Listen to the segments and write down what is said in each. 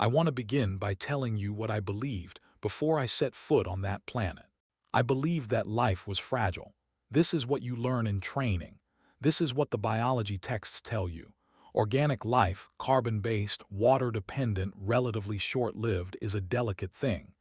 I want to begin by telling you what I believed before I set foot on that planet. I believed that life was fragile. This is what you learn in training. This is what the biology texts tell you. Organic life, carbon-based, water-dependent, relatively short-lived, is a delicate thing.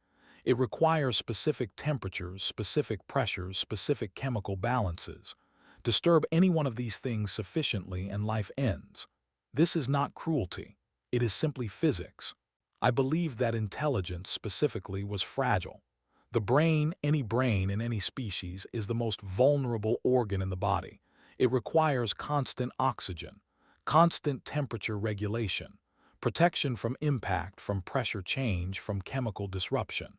It requires specific temperatures, specific pressures, specific chemical balances. Disturb any one of these things sufficiently and life ends. This is not cruelty. It is simply physics. I believed that intelligence specifically was fragile. The brain, any brain in any species, is the most vulnerable organ in the body. It requires constant oxygen, constant temperature regulation, protection from impact, from pressure change, from chemical disruption.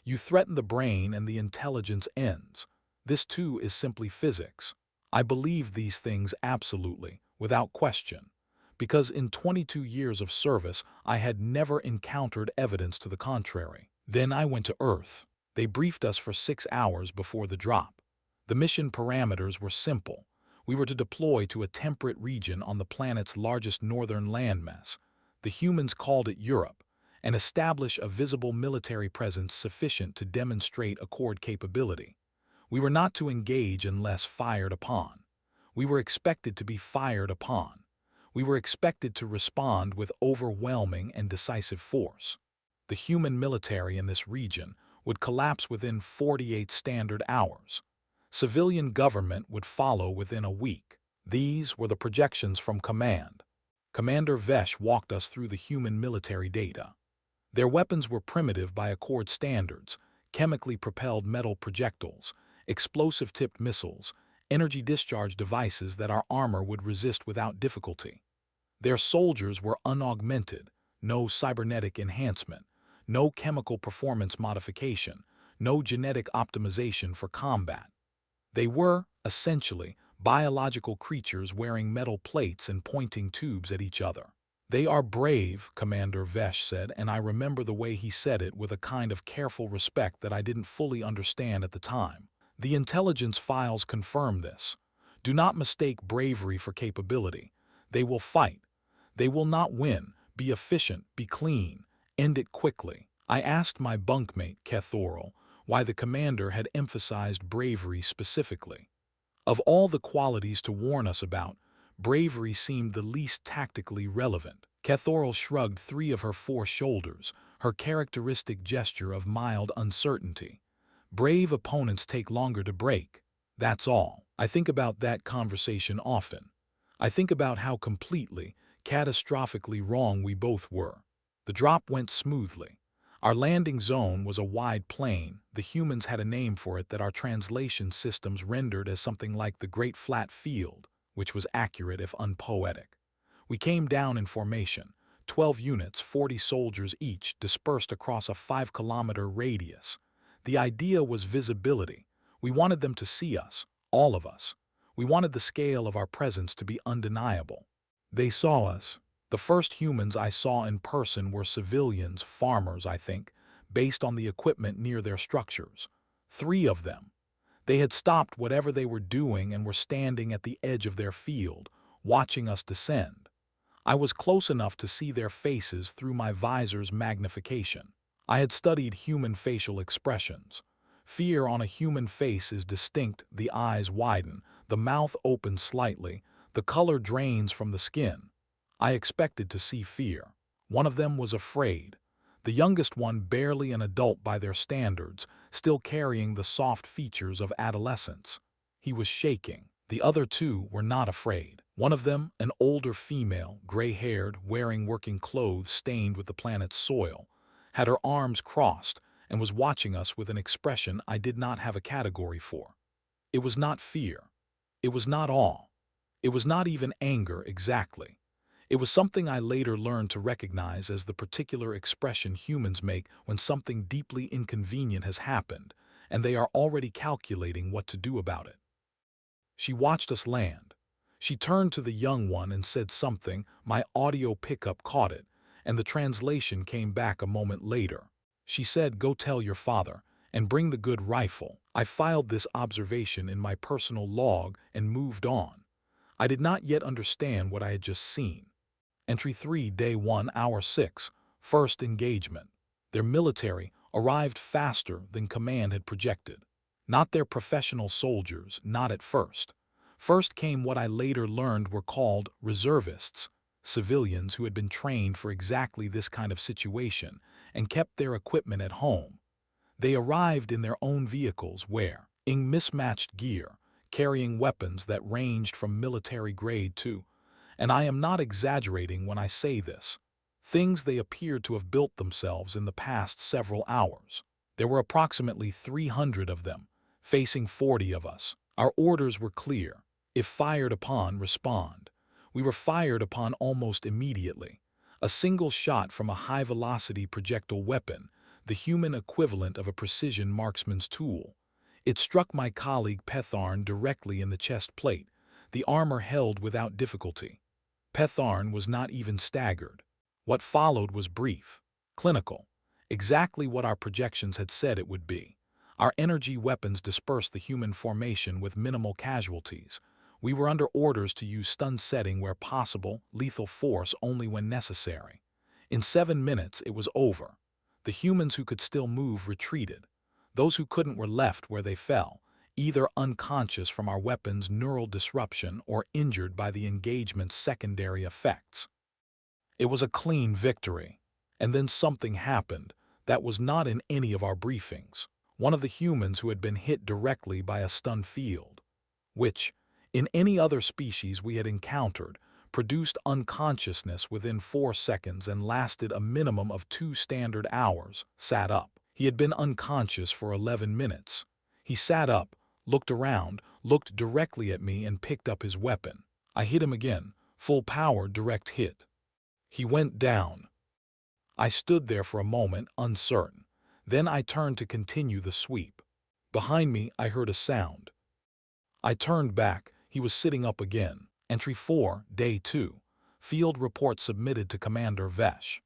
You threaten the brain and the intelligence ends. This too is simply physics. I believe these things absolutely, without question, because in 22 years of service I had never encountered evidence to the contrary. Then I went to Earth. They briefed us for 6 hours before the drop. The mission parameters were simple. We were to deploy to a temperate region on the planet's largest northern landmass. The humans called it Europe, and establish a visible military presence sufficient to demonstrate Accord capability. We were not to engage unless fired upon. We were expected to be fired upon. We were expected to respond with overwhelming and decisive force. The human military in this region would collapse within 48 standard hours. Civilian government would follow within a week. These were the projections from command. Commander Vesh walked us through the human military data. Their weapons were primitive by Accord standards: chemically propelled metal projectiles, explosive-tipped missiles, energy discharge devices that our armor would resist without difficulty. Their soldiers were unaugmented, no cybernetic enhancement, no chemical performance modification, no genetic optimization for combat. They were, essentially, biological creatures wearing metal plates and pointing tubes at each other. "They are brave," Commander Vesh said, and I remember the way he said it with a kind of careful respect that I didn't fully understand at the time. The intelligence files confirm this. Do not mistake bravery for capability. They will fight. They will not win. Be efficient, be clean, end it quickly. I asked my bunkmate, Kethoral, why the commander had emphasized bravery specifically. Of all the qualities to warn us about, bravery seemed the least tactically relevant. Kethoral shrugged 3 of her 4 shoulders, her characteristic gesture of mild uncertainty. Brave opponents take longer to break. That's all. I think about that conversation often. I think about how completely, catastrophically wrong we both were. The drop went smoothly. Our landing zone was a wide plain. The humans had a name for it that our translation systems rendered as something like the Great Flat Field, which was accurate if unpoetic. We came down in formation, 12 units, 40 soldiers each, dispersed across a 5-kilometer radius. The idea was visibility. We wanted them to see us, all of us. We wanted the scale of our presence to be undeniable. They saw us. The first humans I saw in person were civilians, farmers, I think, based on the equipment near their structures. 3 of them. They had stopped whatever they were doing and were standing at the edge of their field, watching us descend. I was close enough to see their faces through my visor's magnification. I had studied human facial expressions. Fear on a human face is distinct. The eyes widen, the mouth opens slightly, the color drains from the skin. I expected to see fear. One of them was afraid. The youngest one barely an adult by their standards, still carrying the soft features of adolescence. He was shaking. The other 2 were not afraid. One of them, an older female, gray-haired, wearing working clothes stained with the planet's soil, had her arms crossed and was watching us with an expression I did not have a category for. It was not fear. It was not awe. It was not even anger exactly. It was something I later learned to recognize as the particular expression humans make when something deeply inconvenient has happened, and they are already calculating what to do about it. She watched us land. She turned to the young one and said something. My audio pickup caught it, and the translation came back a moment later. She said, "Go tell your father, and bring the good rifle." I filed this observation in my personal log and moved on. I did not yet understand what I had just seen. Entry 3, Day 1, Hour 6, First engagement. Their military arrived faster than command had projected. Not their professional soldiers, not at first. First came what I later learned were called reservists, civilians who had been trained for exactly this kind of situation and kept their equipment at home. They arrived in their own vehicles wearing mismatched gear, carrying weapons that ranged from military grade to, and I am not exaggerating when I say this, things they appeared to have built themselves in the past several hours. There were approximately 300 of them, facing 40 of us. Our orders were clear. If fired upon, respond. We were fired upon almost immediately. A single shot from a high-velocity projectile weapon, the human equivalent of a precision marksman's tool. It struck my colleague Petharn directly in the chest plate. The armor held without difficulty. Petharn was not even staggered. What followed was brief, clinical, exactly what our projections had said it would be. Our energy weapons dispersed the human formation with minimal casualties. We were under orders to use stun setting where possible, lethal force only when necessary. In 7 minutes, it was over. The humans who could still move retreated. Those who couldn't were left where they fell, either unconscious from our weapons' neural disruption or injured by the engagement's secondary effects. It was a clean victory. And then something happened that was not in any of our briefings. One of the humans who had been hit directly by a stun field, which, in any other species we had encountered, produced unconsciousness within 4 seconds and lasted a minimum of 2 standard hours, sat up. He had been unconscious for 11 minutes. He sat up, looked around, looked directly at me and picked up his weapon. I hit him again, full power direct hit. He went down. I stood there for a moment, uncertain. Then I turned to continue the sweep. Behind me, I heard a sound. I turned back. He was sitting up again. Entry 4, Day 2. Field report submitted to Commander Vesh.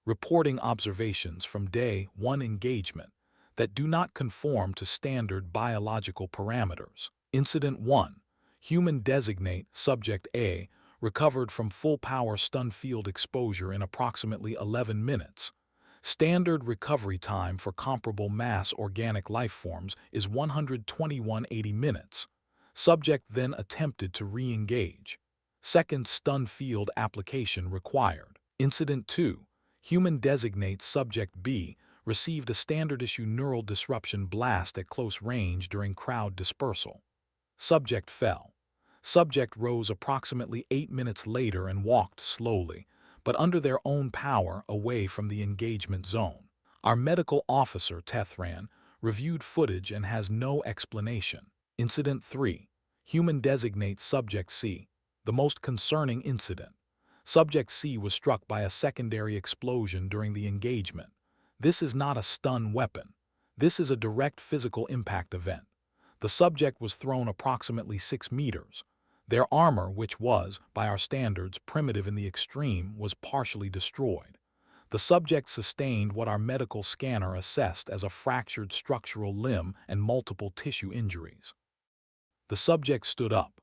Reporting observations from Day 1 engagement that do not conform to standard biological parameters. Incident 1. Human designate Subject A recovered from full-power stun field exposure in approximately 11 minutes. Standard recovery time for comparable mass organic life forms is 121-80 minutes. Subject then attempted to re-engage. Second stun field application required. Incident 2. Human designate Subject B received a standard-issue neural disruption blast at close range during crowd dispersal. Subject fell. Subject rose approximately 8 minutes later and walked slowly, but under their own power away from the engagement zone. Our medical officer, Tethran, reviewed footage and has no explanation. Incident 3. Human designate Subject C. The most concerning incident. Subject C was struck by a secondary explosion during the engagement. This is not a stun weapon. This is a direct physical impact event. The subject was thrown approximately 6 meters. Their armor, which was, by our standards, primitive in the extreme, was partially destroyed. The subject sustained what our medical scanner assessed as a fractured structural limb and multiple tissue injuries. The subject stood up.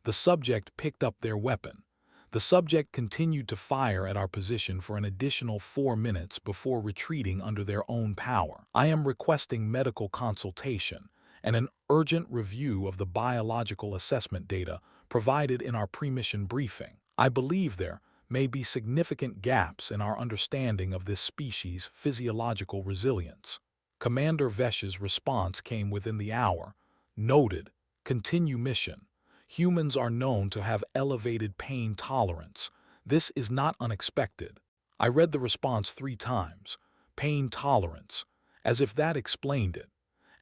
The subject picked up their weapon. The subject continued to fire at our position for an additional 4 minutes before retreating under their own power. I am requesting medical consultation and an urgent review of the biological assessment data provided in our pre-mission briefing. I believe there may be significant gaps in our understanding of this species' physiological resilience. Commander Vesh's response came within the hour. Noted. Continue mission. Humans are known to have elevated pain tolerance. This is not unexpected. I read the response 3 times. Pain tolerance. As if that explained it.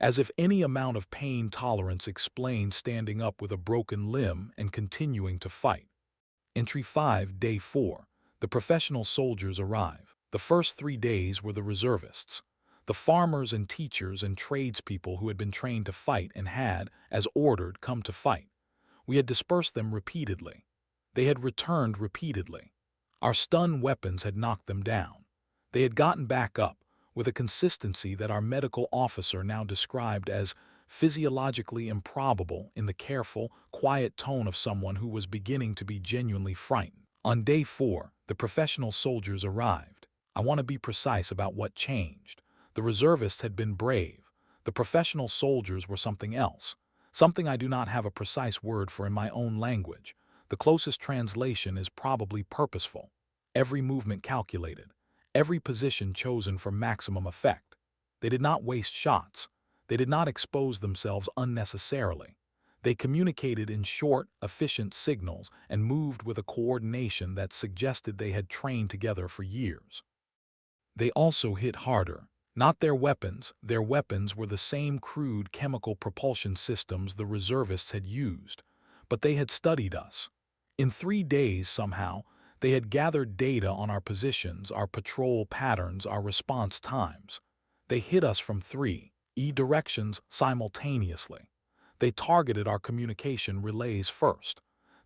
As if any amount of pain tolerance explained standing up with a broken limb and continuing to fight. Entry 5, Day 4. The professional soldiers arrive. The first 3 days were the reservists. The farmers and teachers and tradespeople who had been trained to fight and had, as ordered, come to fight. We had dispersed them repeatedly. They had returned repeatedly. Our stun weapons had knocked them down. They had gotten back up with a consistency that our medical officer now described as physiologically improbable in the careful, quiet tone of someone who was beginning to be genuinely frightened. On Day 4, the professional soldiers arrived. I want to be precise about what changed. The reservists had been brave. The professional soldiers were something else, something I do not have a precise word for in my own language. The closest translation is probably purposeful. Every movement calculated, every position chosen for maximum effect. They did not waste shots. They did not expose themselves unnecessarily. They communicated in short, efficient signals and moved with a coordination that suggested they had trained together for years. They also hit harder. Not their weapons were the same crude chemical propulsion systems the reservists had used, but they had studied us. In 3 days, somehow, they had gathered data on our positions, our patrol patterns, our response times. They hit us from 3 directions simultaneously. They targeted our communication relays first.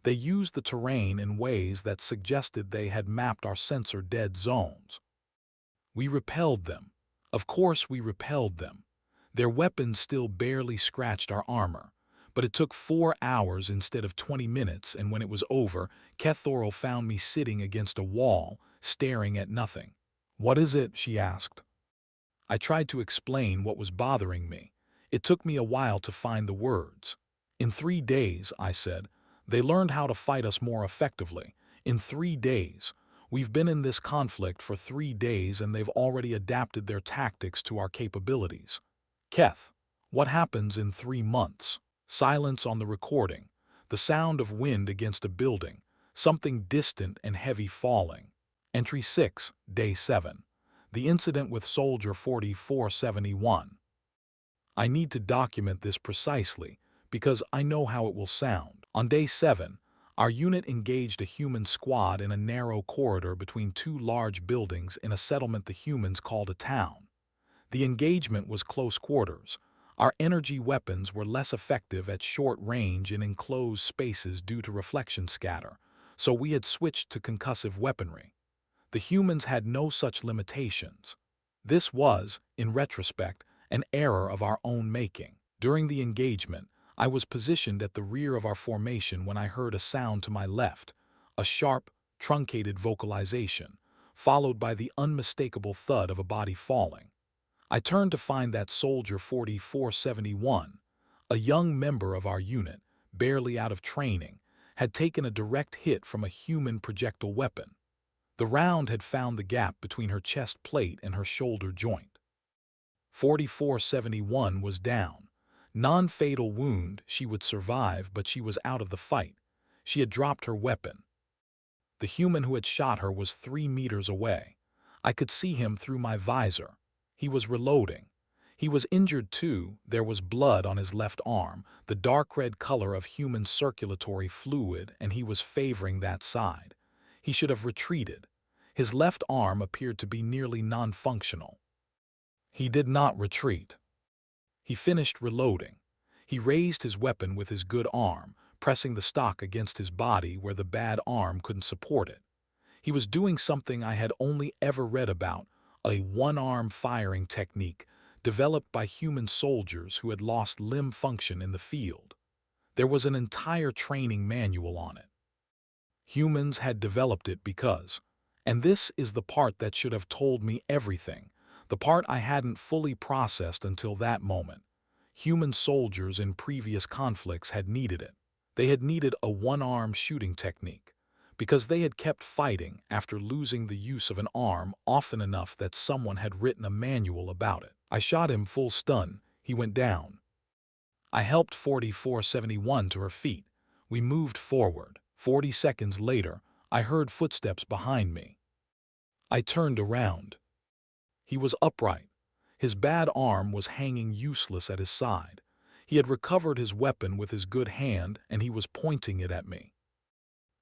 They used the terrain in ways that suggested they had mapped our sensor dead zones. We repelled them. Of course we repelled them. Their weapons still barely scratched our armor. But it took 4 hours instead of 20 minutes, and when it was over, Kethoril found me sitting against a wall, staring at nothing. "What is it?" she asked. I tried to explain what was bothering me. It took me a while to find the words. "In 3 days," I said, "they learned how to fight us more effectively. In 3 days. We've been in this conflict for 3 days and they've already adapted their tactics to our capabilities." "Keth, what happens in 3 months?" Silence on the recording. The sound of wind against a building. Something distant and heavy falling. Entry 6, Day 7. The incident with Soldier 4471. I need to document this precisely because I know how it will sound. On Day 7, our unit engaged a human squad in a narrow corridor between 2 large buildings in a settlement the humans called a town. The engagement was close quarters. Our energy weapons were less effective at short range in enclosed spaces due to reflection scatter, so we had switched to concussive weaponry. The humans had no such limitations. This was, in retrospect, an error of our own making. During the engagement, I was positioned at the rear of our formation when I heard a sound to my left, a sharp, truncated vocalization, followed by the unmistakable thud of a body falling. I turned to find that Soldier 4471, a young member of our unit, barely out of training, had taken a direct hit from a human projectile weapon. The round had found the gap between her chest plate and her shoulder joint. 4471 was down. Non-fatal wound, she would survive, but she was out of the fight. She had dropped her weapon. The human who had shot her was 3 meters away. I could see him through my visor. He was reloading. He was injured too. There was blood on his left arm, the dark red color of human circulatory fluid, and he was favoring that side. He should have retreated. His left arm appeared to be nearly non-functional. He did not retreat. He finished reloading. He raised his weapon with his good arm, pressing the stock against his body where the bad arm couldn't support it. He was doing something I had only ever read about, a one-arm firing technique developed by human soldiers who had lost limb function in the field. There was an entire training manual on it. Humans had developed it because, and this is the part that should have told me everything, the part I hadn't fully processed until that moment. Human soldiers in previous conflicts had needed it. They had needed a one-arm shooting technique, because they had kept fighting after losing the use of an arm often enough that someone had written a manual about it. I shot him full stun. He went down. I helped 4471 to her feet. We moved forward. 40 seconds later, I heard footsteps behind me. I turned around. He was upright. His bad arm was hanging useless at his side. He had recovered his weapon with his good hand, and he was pointing it at me.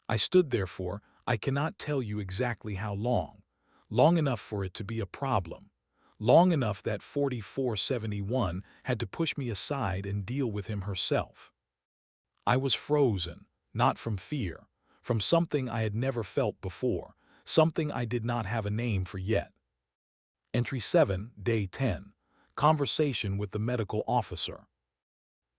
I stood there for, I cannot tell you exactly how long. Long enough for it to be a problem. Long enough that 4471 had to push me aside and deal with him herself. I was frozen, not from fear, from something I had never felt before, something I did not have a name for yet. Entry 7, Day 10. Conversation with the medical officer.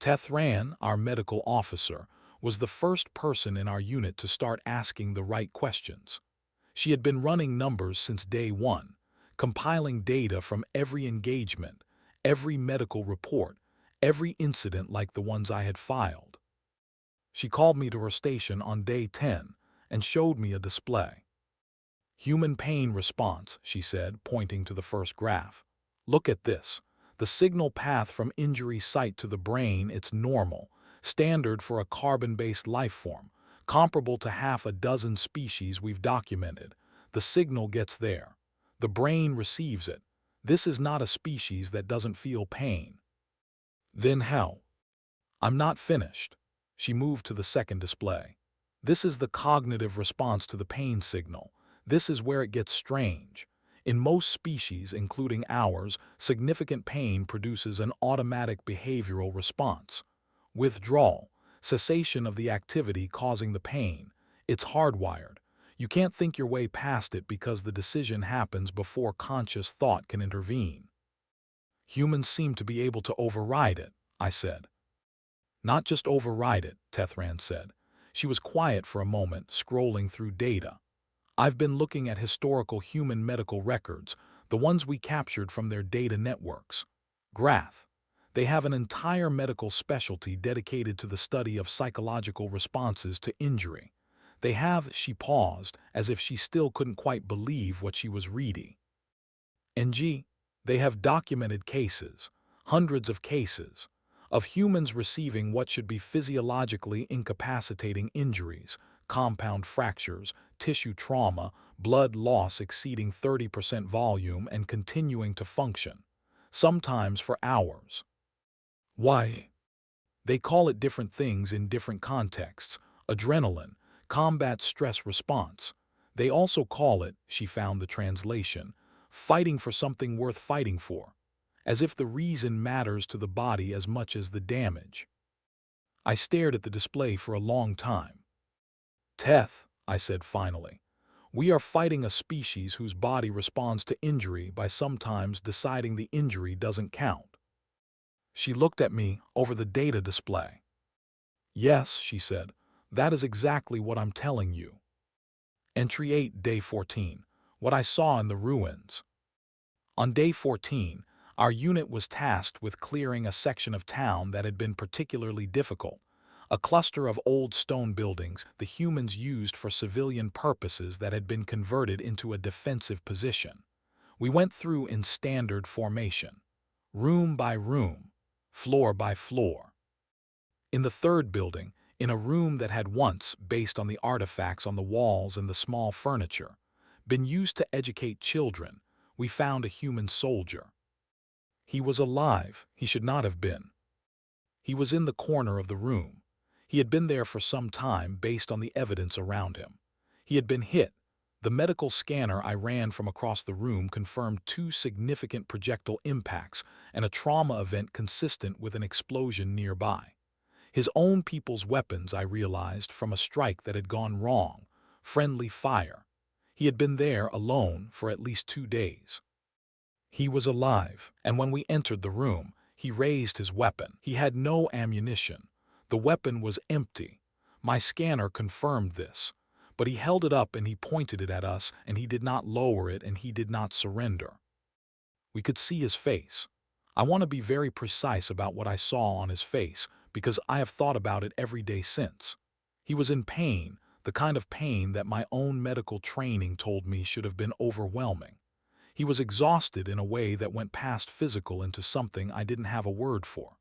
Tethran, our medical officer, was the first person in our unit to start asking the right questions. She had been running numbers since day 1, compiling data from every engagement, every medical report, every incident like the ones I had filed. She called me to her station on day 10 and showed me a display. Human pain response, she said, pointing to the first graph. Look at this. The signal path from injury site to the brain, it's normal, standard for a carbon-based life form, comparable to half a dozen species we've documented. The signal gets there. The brain receives it. This is not a species that doesn't feel pain. Then how? I'm not finished. She moved to the second display. This is the cognitive response to the pain signal. This is where it gets strange. In most species, including ours, significant pain produces an automatic behavioral response. Withdrawal, cessation of the activity causing the pain. It's hardwired. You can't think your way past it because the decision happens before conscious thought can intervene. Humans seem to be able to override it, I said. Not just override it, Tethran said. She was quiet for a moment, scrolling through data. I've been looking at historical human medical records, the ones we captured from their data networks. Grath. They have an entire medical specialty dedicated to the study of psychological responses to injury. They have, she paused, as if she still couldn't quite believe what she was reading. NG. They have documented cases, hundreds of cases, of humans receiving what should be physiologically incapacitating injuries, compound fractures, tissue trauma, blood loss exceeding 30% volume and continuing to function, sometimes for hours. Why? They call it different things in different contexts: adrenaline, combat stress response. They also call it, she found the translation, fighting for something worth fighting for, as if the reason matters to the body as much as the damage. I stared at the display for a long time. Teth, I said finally, we are fighting a species whose body responds to injury by sometimes deciding the injury doesn't count. She looked at me over the data display. Yes, she said, that is exactly what I'm telling you. Entry 8, Day 14, what I saw in the ruins. On Day 14, our unit was tasked with clearing a section of town that had been particularly difficult, a cluster of old stone buildings the humans used for civilian purposes that had been converted into a defensive position. We went through in standard formation, room by room, floor by floor. In the third building, in a room that had once, based on the artifacts on the walls and the small furniture, been used to educate children, we found a human soldier. He was alive. He should not have been. He was in the corner of the room. He had been there for some time based on the evidence around him. He had been hit. The medical scanner I ran from across the room confirmed 2 significant projectile impacts and a trauma event consistent with an explosion nearby. His own people's weapons, I realized, from a strike that had gone wrong, friendly fire. He had been there alone for at least 2 days. He was alive, and when we entered the room, he raised his weapon. He had no ammunition. The weapon was empty. My scanner confirmed this. But he held it up and he pointed it at us, and he did not lower it and he did not surrender. We could see his face. I want to be very precise about what I saw on his face, because I have thought about it every day since. He was in pain, the kind of pain that my own medical training told me should have been overwhelming. He was exhausted in a way that went past physical into something I didn't have a word for.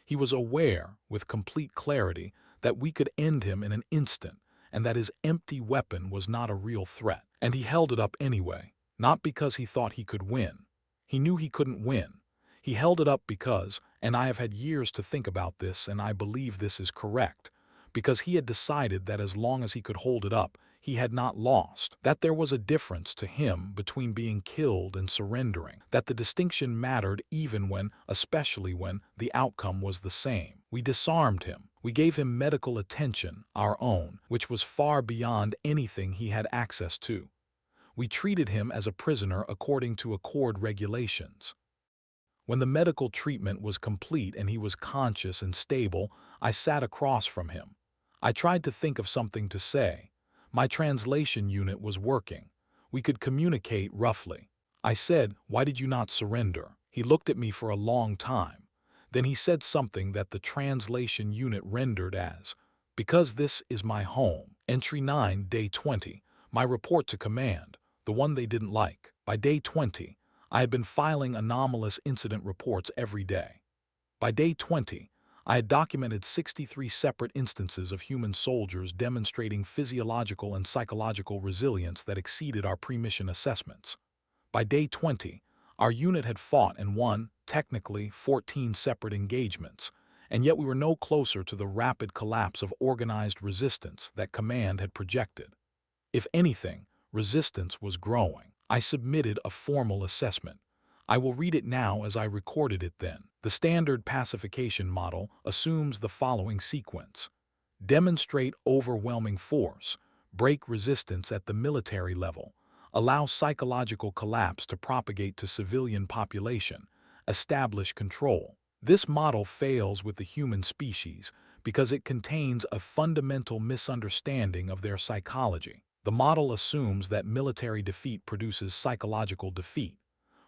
He was aware, with complete clarity, that we could end him in an instant, and that his empty weapon was not a real threat. And he held it up anyway, not because he thought he could win. He knew he couldn't win. He held it up because, and I have had years to think about this and I believe this is correct, because he had decided that as long as he could hold it up, he had not lost, that there was a difference to him between being killed and surrendering, that the distinction mattered even when, especially when, the outcome was the same. We disarmed him. We gave him medical attention, our own, which was far beyond anything he had access to. We treated him as a prisoner according to Accord regulations. When the medical treatment was complete and he was conscious and stable, I sat across from him. I tried to think of something to say. My translation unit was working. We could communicate roughly. I said, "Why did you not surrender?" He looked at me for a long time. Then he said something that the translation unit rendered as, "Because this is my home." Entry 9, Day 20. My report to command, the one they didn't like. By day 20, I had been filing anomalous incident reports every day. By day 20, I had documented 63 separate instances of human soldiers demonstrating physiological and psychological resilience that exceeded our pre-mission assessments. By day 20, our unit had fought and won, technically, 14 separate engagements, and yet we were no closer to the rapid collapse of organized resistance that command had projected. If anything, resistance was growing. I submitted a formal assessment. I will read it now as I recorded it then. The standard pacification model assumes the following sequence: demonstrate overwhelming force, break resistance at the military level, allow psychological collapse to propagate to civilian population, establish control. This model fails with the human species because it contains a fundamental misunderstanding of their psychology. The model assumes that military defeat produces psychological defeat.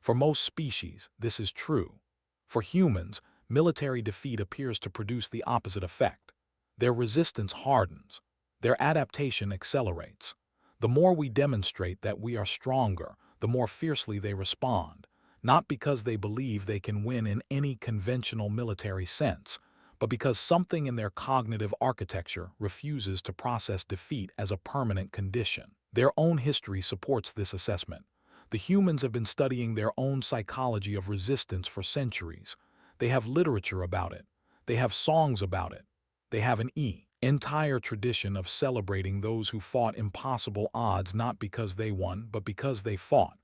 For most species, this is true. For humans, military defeat appears to produce the opposite effect. Their resistance hardens. Their adaptation accelerates. The more we demonstrate that we are stronger, the more fiercely they respond, not because they believe they can win in any conventional military sense, but because something in their cognitive architecture refuses to process defeat as a permanent condition. Their own history supports this assessment. The humans have been studying their own psychology of resistance for centuries. They have literature about it. They have songs about it. They have an entire tradition of celebrating those who fought impossible odds not because they won, but because they fought.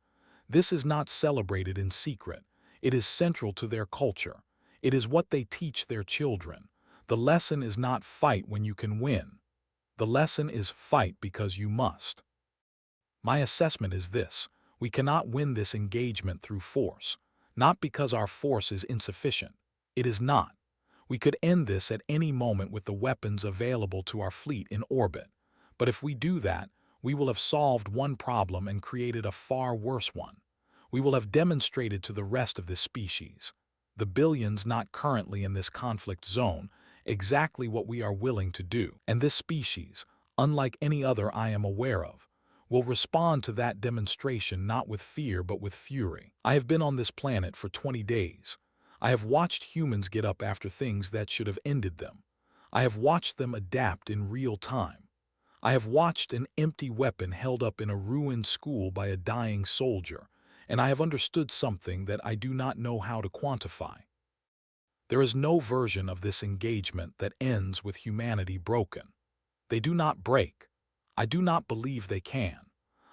This is not celebrated in secret. It is central to their culture. It is what they teach their children. The lesson is not fight when you can win. The lesson is fight because you must. My assessment is this: we cannot win this engagement through force, not because our force is insufficient. It is not. We could end this at any moment with the weapons available to our fleet in orbit. But if we do that, we will have solved one problem and created a far worse one. We will have demonstrated to the rest of this species, the billions not currently in this conflict zone, exactly what we are willing to do. And this species, unlike any other I am aware of, will respond to that demonstration not with fear but with fury. I have been on this planet for 20 days. I have watched humans get up after things that should have ended them. I have watched them adapt in real time. I have watched an empty weapon held up in a ruined school by a dying soldier, and I have understood something that I do not know how to quantify. There is no version of this engagement that ends with humanity broken. They do not break. I do not believe they can.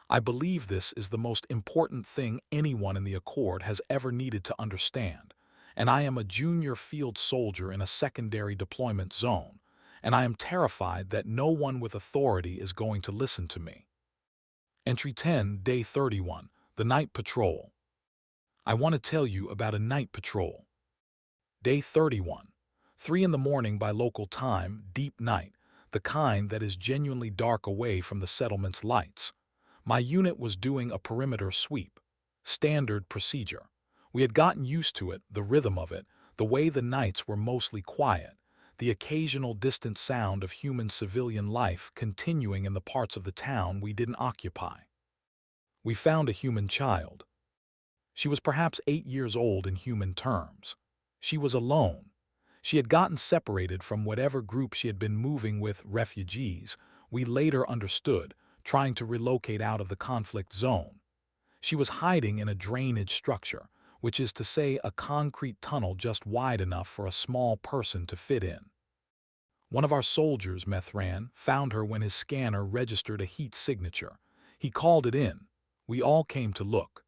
I believe this is the most important thing anyone in the Accord has ever needed to understand, and I am a junior field soldier in a secondary deployment zone, and I am terrified that no one with authority is going to listen to me. Entry 10, Day 31, the Night Patrol. I want to tell you about a night patrol. Day 31, 3 in the morning by local time, deep night, the kind that is genuinely dark away from the settlement's lights. My unit was doing a perimeter sweep. Standard procedure. We had gotten used to it, the rhythm of it, the way the nights were mostly quiet, the occasional distant sound of human civilian life continuing in the parts of the town we didn't occupy. We found a human child. She was perhaps 8 years old in human terms. She was alone. She had gotten separated from whatever group she had been moving with, refugees, we later understood, trying to relocate out of the conflict zone. She was hiding in a drainage structure, which is to say a concrete tunnel just wide enough for a small person to fit in. One of our soldiers, Methran, found her when his scanner registered a heat signature. He called it in. We all came to look.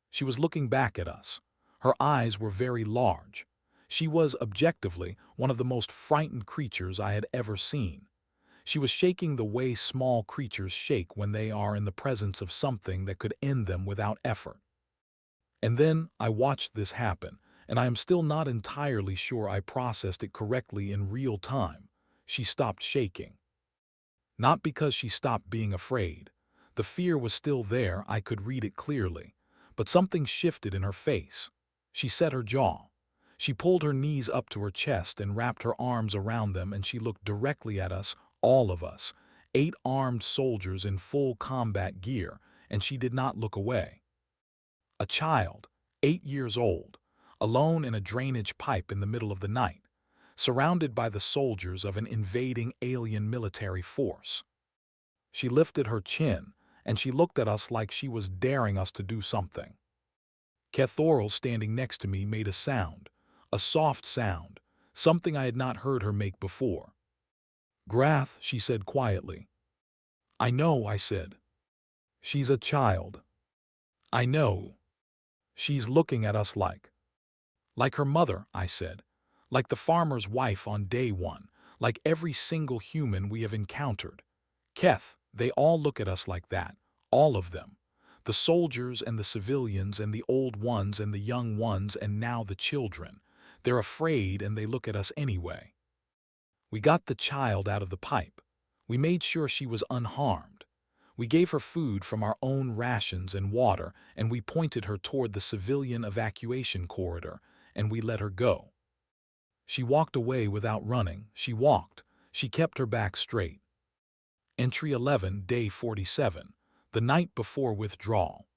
She was looking back at us. Her eyes were very large. She was, objectively, one of the most frightened creatures I had ever seen. She was shaking the way small creatures shake when they are in the presence of something that could end them without effort. And then I watched this happen, and I am still not entirely sure I processed it correctly in real time. She stopped shaking. Not because she stopped being afraid. The fear was still there, I could read it clearly. But something shifted in her face. She set her jaw. She pulled her knees up to her chest and wrapped her arms around them, and she looked directly at us, all of us, 8 armed soldiers in full combat gear, and she did not look away. A child, 8 years old, alone in a drainage pipe in the middle of the night, surrounded by the soldiers of an invading alien military force. She lifted her chin, and she looked at us like she was daring us to do something. Kethoral, standing next to me, made a sound, a soft sound, something I had not heard her make before. "Grath," she said quietly. "I know," I said. "She's a child." "I know." "She's looking at us like her mother," I said. "Like the farmer's wife on day one, like every single human we have encountered. Keth, they all look at us like that, all of them. The soldiers and the civilians and the old ones and the young ones and now the children. They're afraid and they look at us anyway." We got the child out of the pipe. We made sure she was unharmed. We gave her food from our own rations and water, and we pointed her toward the civilian evacuation corridor, and we let her go. She walked away without running. She walked. She kept her back straight. Entry 11, Day 47, the night before withdrawal.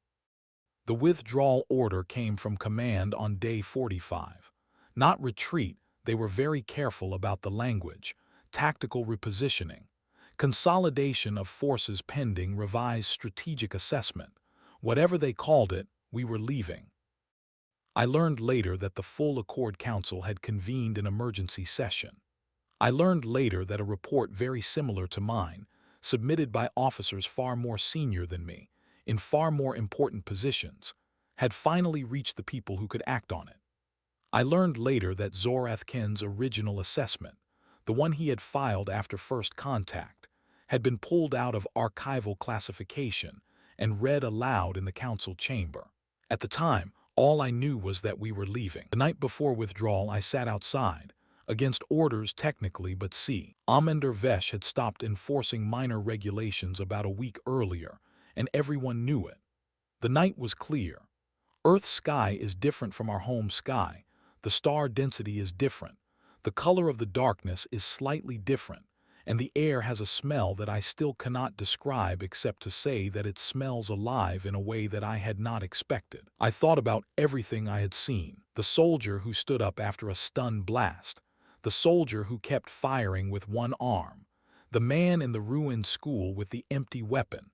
The withdrawal order came from command on Day 45. Not retreat, they were very careful about the language. Tactical repositioning. Consolidation of forces pending revised strategic assessment. Whatever they called it, we were leaving. I learned later that the full Accord Council had convened an emergency session. I learned later that a report very similar to mine, submitted by officers far more senior than me, in far more important positions, had finally reached the people who could act on it. I learned later that Zorathkin's original assessment, the one he had filed after first contact, had been pulled out of archival classification and read aloud in the council chamber. At the time, all I knew was that we were leaving. The night before withdrawal, I sat outside, against orders technically, but Amender Vesh had stopped enforcing minor regulations about a week earlier, and everyone knew it. The night was clear. Earth's sky is different from our home sky. The star density is different. The color of the darkness is slightly different, and the air has a smell that I still cannot describe except to say that it smells alive in a way that I had not expected. I thought about everything I had seen. The soldier who stood up after a stun blast. The soldier who kept firing with one arm. The man in the ruined school with the empty weapon.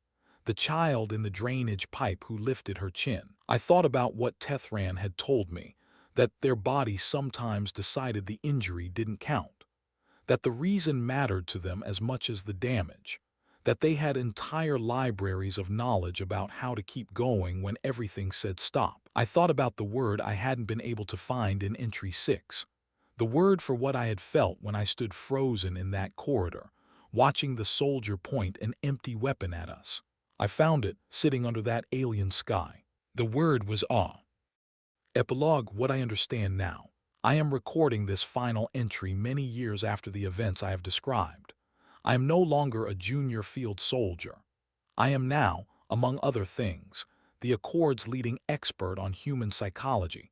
The child in the drainage pipe who lifted her chin. I thought about what Tethran had told me, that their body sometimes decided the injury didn't count, that the reason mattered to them as much as the damage, that they had entire libraries of knowledge about how to keep going when everything said stop. I thought about the word I hadn't been able to find in Entry 6, the word for what I had felt when I stood frozen in that corridor, watching the soldier point an empty weapon at us. I found it sitting under that alien sky. The word was awe. Epilogue. What I understand now. I am recording this final entry many years after the events I have described. I am no longer a junior field soldier. I am now, among other things, the Accord's leading expert on human psychology,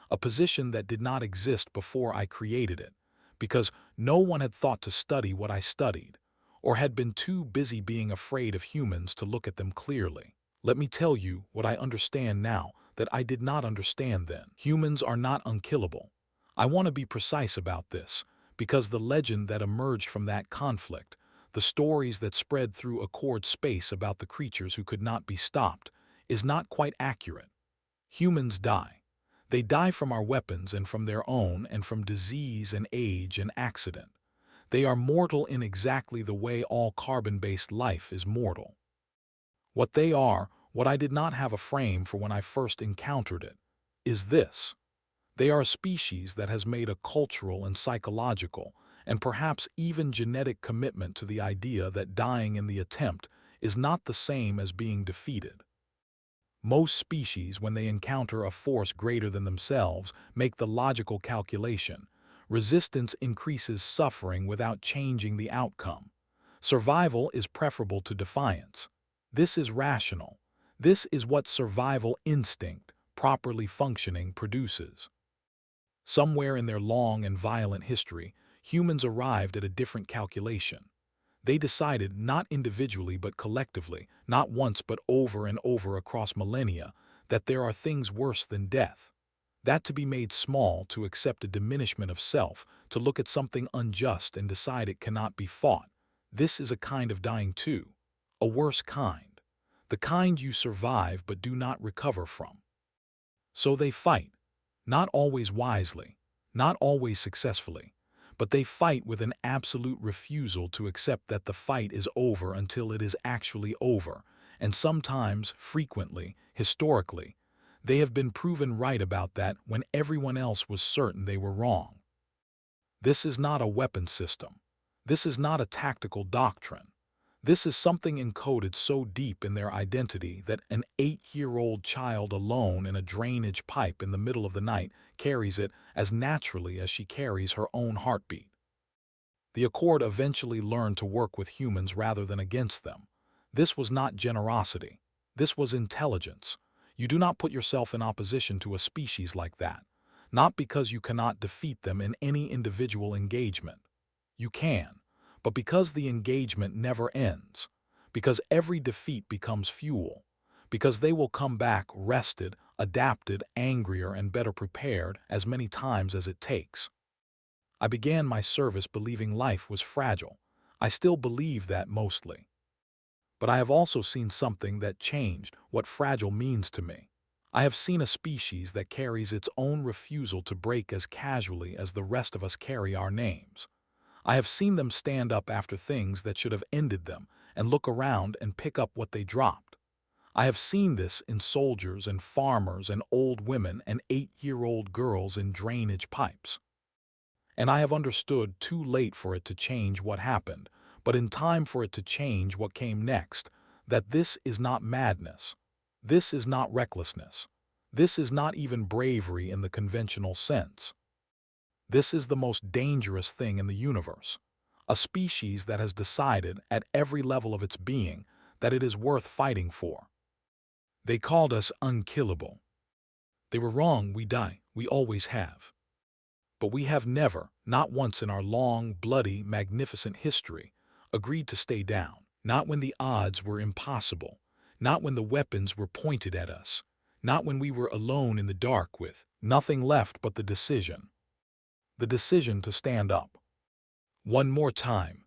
a position that did not exist before I created it, because no one had thought to study what I studied, or had been too busy being afraid of humans to look at them clearly. Let me tell you what I understand now that I did not understand then. Humans are not unkillable. I want to be precise about this, because the legend that emerged from that conflict, the stories that spread through Accord space about the creatures who could not be stopped, is not quite accurate. Humans die. They die from our weapons and from their own and from disease and age and accident. They are mortal in exactly the way all carbon-based life is mortal. What they are, what I did not have a frame for when I first encountered it, is this. They are a species that has made a cultural and psychological, and perhaps even genetic commitment to the idea that dying in the attempt is not the same as being defeated. Most species, when they encounter a force greater than themselves, make the logical calculation. Resistance increases suffering without changing the outcome. Survival is preferable to defiance. This is rational. This is what survival instinct, properly functioning, produces. Somewhere in their long and violent history, humans arrived at a different calculation. They decided, not individually but collectively, not once but over and over across millennia, that there are things worse than death. That to be made small, to accept a diminishment of self, to look at something unjust and decide it cannot be fought. This is a kind of dying too. A worse kind. The kind you survive but do not recover from. So they fight. Not always wisely, not always successfully, but they fight with an absolute refusal to accept that the fight is over until it is actually over, and sometimes, frequently, historically, they have been proven right about that when everyone else was certain they were wrong. This is not a weapon system. This is not a tactical doctrine. This is something encoded so deep in their identity that an 8-year-old child alone in a drainage pipe in the middle of the night carries it as naturally as she carries her own heartbeat. The Accord eventually learned to work with humans rather than against them. This was not generosity. This was intelligence. You do not put yourself in opposition to a species like that, not because you cannot defeat them in any individual engagement. You can, but because the engagement never ends, because every defeat becomes fuel, because they will come back rested, adapted, angrier, and better prepared as many times as it takes. I began my service believing life was fragile. I still believe that mostly. But I have also seen something that changed what fragile means to me. I have seen a species that carries its own refusal to break as casually as the rest of us carry our names. I have seen them stand up after things that should have ended them and look around and pick up what they dropped. I have seen this in soldiers and farmers and old women and 8-year-old girls in drainage pipes. And I have understood too late for it to change what happened, but in time for it to change what came next, that this is not madness. This is not recklessness. This is not even bravery in the conventional sense. This is the most dangerous thing in the universe. A species that has decided, at every level of its being, that it is worth fighting for. They called us unkillable. They were wrong. We die. We always have. But we have never, not once in our long, bloody, magnificent history, agreed to stay down. Not when the odds were impossible. Not when the weapons were pointed at us. Not when we were alone in the dark with nothing left but the decision. The decision to stand up. One more time,